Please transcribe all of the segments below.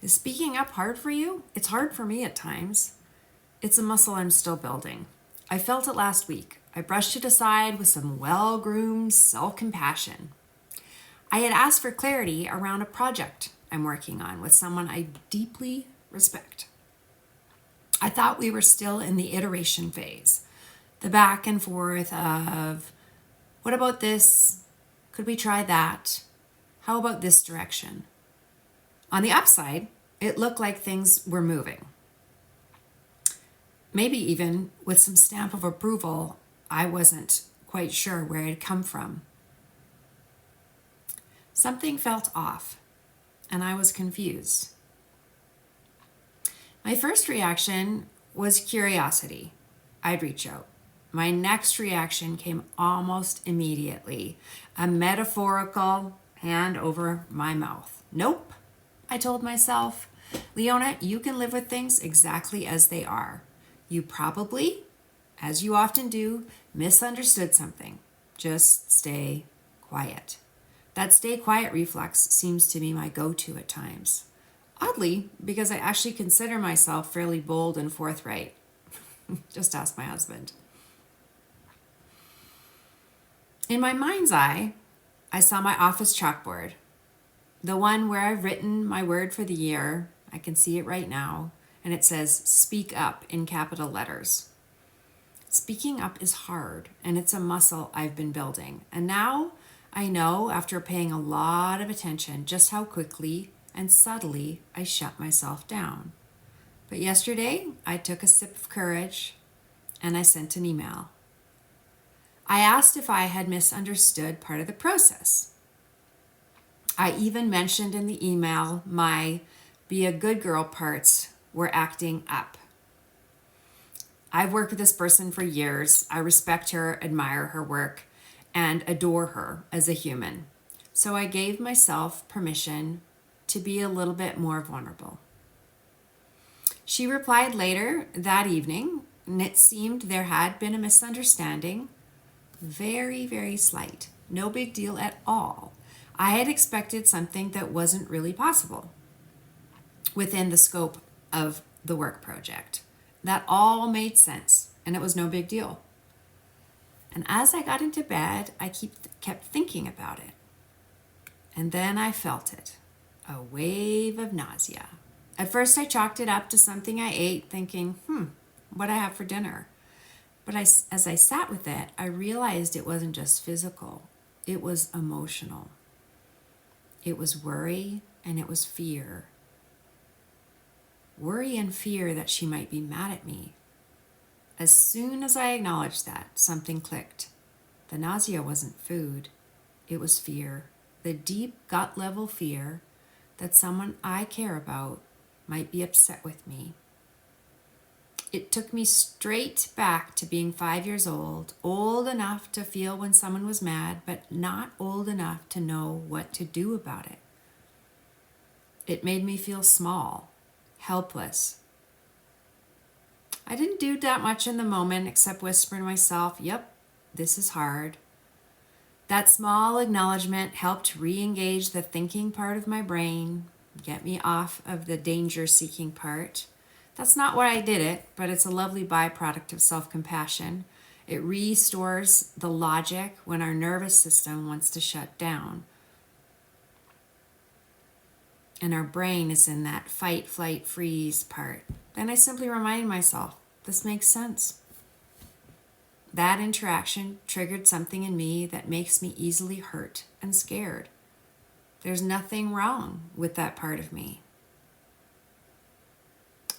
Is speaking up hard for you? It's hard for me at times. It's a muscle I'm still building. I felt it last week. I brushed it aside with some well-groomed self-compassion. I had asked for clarity around a project I'm working on with someone I deeply respect. I thought we were still in the iteration phase, the back and forth of, what about this? Could we try that? How about this direction? On the upside, it looked like things were moving. Maybe even with some stamp of approval, I wasn't quite sure where it had come from. Something felt off, and I was confused. My first reaction was curiosity. I'd reach out. My next reaction came almost immediately, a metaphorical hand over my mouth. Nope, I told myself. Leona, you can live with things exactly as they are. You probably, as you often do, misunderstood something. Just stay quiet. That stay quiet reflex seems to be my go-to at times. Oddly, because I actually consider myself fairly bold and forthright. Just ask my husband. In my mind's eye, I saw my office chalkboard, the one where I've written my word for the year. I can see it right now, and it says speak up in capital letters. Speaking up is hard, and it's a muscle I've been building. And now I know, after paying a lot of attention, just how quickly and subtly I shut myself down. But yesterday, I took a sip of courage and I sent an email. I asked if I had misunderstood part of the process. I even mentioned in the email my be a good girl parts were acting up. I've worked with this person for years. I respect her, admire her work, and adore her as a human. So I gave myself permission to be a little bit more vulnerable. She replied later that evening, and it seemed there had been a misunderstanding. Very, very slight. No big deal at all. I had expected something that wasn't really possible within the scope of the work project. That all made sense, and it was no big deal. And as I got into bed, I kept thinking about it. And then I felt it, a wave of nausea. At first, I chalked it up to something I ate, thinking, what I have for dinner. But as I sat with it, I realized it wasn't just physical. It was emotional. It was worry, and it was fear. Worry and fear that she might be mad at me. As soon as I acknowledged that, something clicked. The nausea wasn't food. It was fear. The deep gut level fear that someone I care about might be upset with me. It took me straight back to being 5 years old enough to feel when someone was mad, but not old enough to know what to do about it. It made me feel small, helpless. I didn't do that much in the moment except whisper to myself, yep, this is hard. That small acknowledgement helped re-engage the thinking part of my brain, get me off of the danger-seeking part. That's not why I did it, but it's a lovely byproduct of self-compassion. It restores the logic when our nervous system wants to shut down. And our brain is in that fight, flight, freeze part. Then I simply reminded myself, this makes sense. That interaction triggered something in me that makes me easily hurt and scared. There's nothing wrong with that part of me.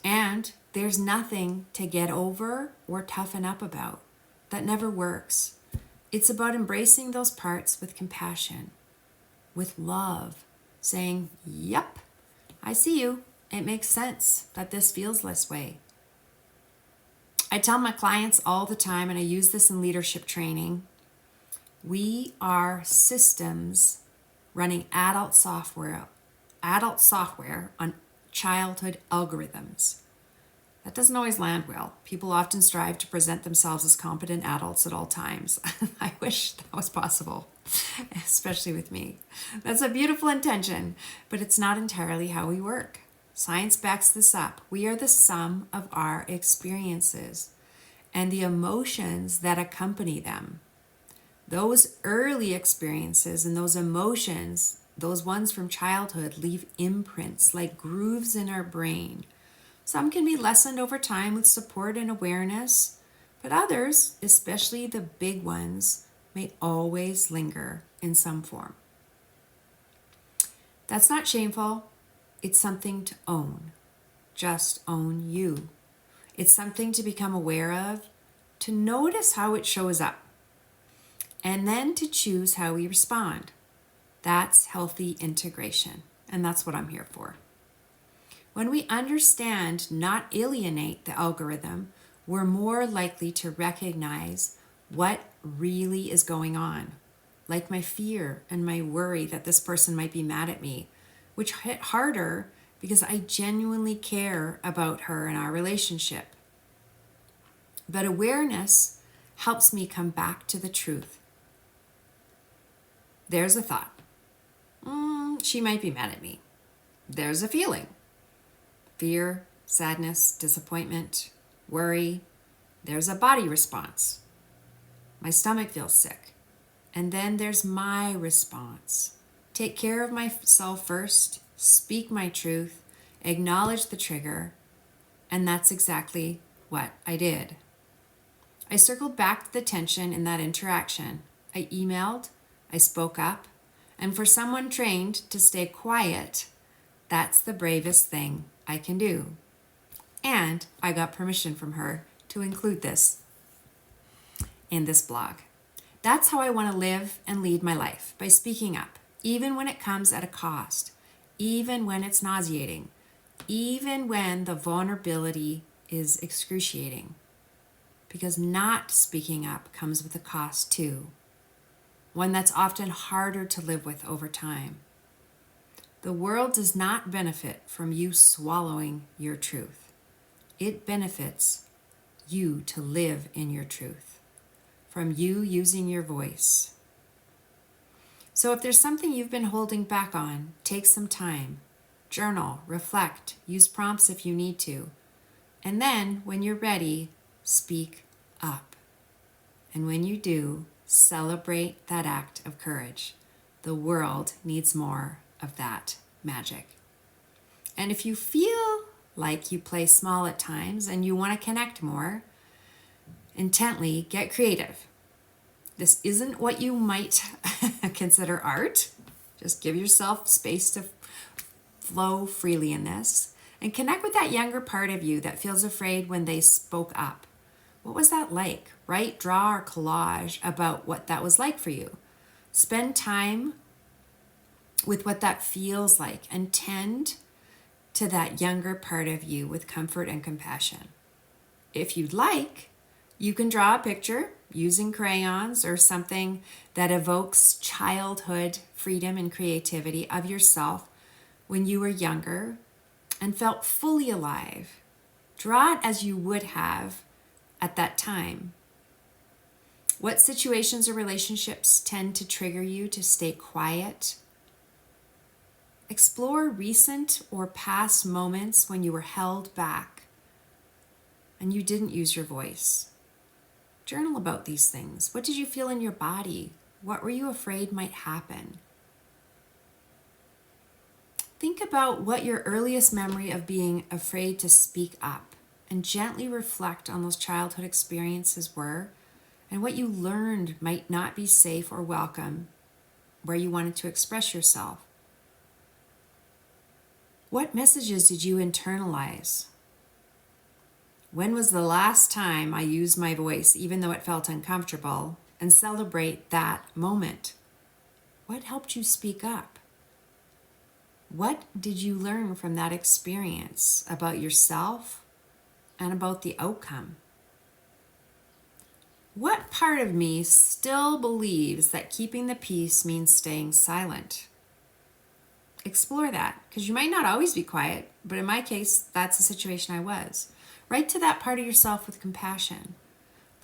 And there's nothing to get over or toughen up about. That never works. It's about embracing those parts with compassion, with love, saying, yep, I see you. It makes sense that this feels this way. I tell my clients all the time, and I use this in leadership training, we are systems running adult software on childhood algorithms. That doesn't always land well. People often strive to present themselves as competent adults at all times. I wish that was possible, especially with me. That's a beautiful intention, but it's not entirely how we work. Science backs this up. We are the sum of our experiences and the emotions that accompany them. Those early experiences and those emotions, those ones from childhood, leave imprints like grooves in our brain. Some can be lessened over time with support and awareness, but others, especially the big ones, may always linger in some form. That's not shameful. It's something to own. Just own you. It's something to become aware of, to notice how it shows up, and then to choose how we respond. That's healthy integration, and that's what I'm here for. When we understand, not alienate the algorithm, we're more likely to recognize what really is going on, like my fear and my worry that this person might be mad at me, which hit harder because I genuinely care about her and our relationship. But awareness helps me come back to the truth. There's a thought. She might be mad at me. There's a feeling. Fear, sadness, disappointment, worry. There's a body response. My stomach feels sick. And then there's my response. Take care of myself first, speak my truth, acknowledge the trigger, and that's exactly what I did. I circled back to the tension in that interaction. I emailed, I spoke up, and for someone trained to stay quiet, that's the bravest thing I can do. And I got permission from her to include this in this blog. That's how I want to live and lead my life, by speaking up, even when it comes at a cost, even when it's nauseating, even when the vulnerability is excruciating. Because not speaking up comes with a cost too, one that's often harder to live with over time. The world does not benefit from you swallowing your truth. It benefits you to live in your truth, from you using your voice. So if there's something you've been holding back on, take some time. Journal, reflect, use prompts if you need to. And then, when you're ready, speak up. And when you do, celebrate that act of courage. The world needs more of that magic. And if you feel like you play small at times and you want to connect more intently, get creative. This isn't what you might consider art. Just give yourself space to flow freely in this and connect with that younger part of you that feels afraid when they spoke up. What was that like? Write, draw, or collage about what that was like for you. Spend time with what that feels like and tend to that younger part of you with comfort and compassion. If you'd like, you can draw a picture using crayons or something that evokes childhood freedom and creativity of yourself when you were younger and felt fully alive. Draw it as you would have at that time. What situations or relationships tend to trigger you to stay quiet? Explore recent or past moments when you were held back and you didn't use your voice. Journal about these things. What did you feel in your body? What were you afraid might happen? Think about what your earliest memory of being afraid to speak up and gently reflect on those childhood experiences were and what you learned might not be safe or welcome where you wanted to express yourself. What messages did you internalize? When was the last time I used my voice, even though it felt uncomfortable, and celebrate that moment? What helped you speak up? What did you learn from that experience about yourself and about the outcome? What part of me still believes that keeping the peace means staying silent? Explore that, because you might not always be quiet, but in my case, that's the situation I was. Write to that part of yourself with compassion.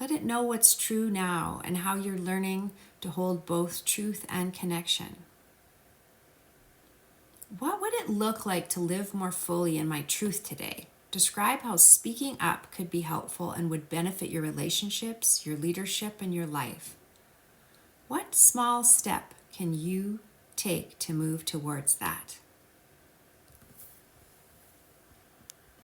Let it know what's true now and how you're learning to hold both truth and connection. What would it look like to live more fully in my truth today? Describe how speaking up could be helpful and would benefit your relationships, your leadership, and your life. What small step can you take to move towards that?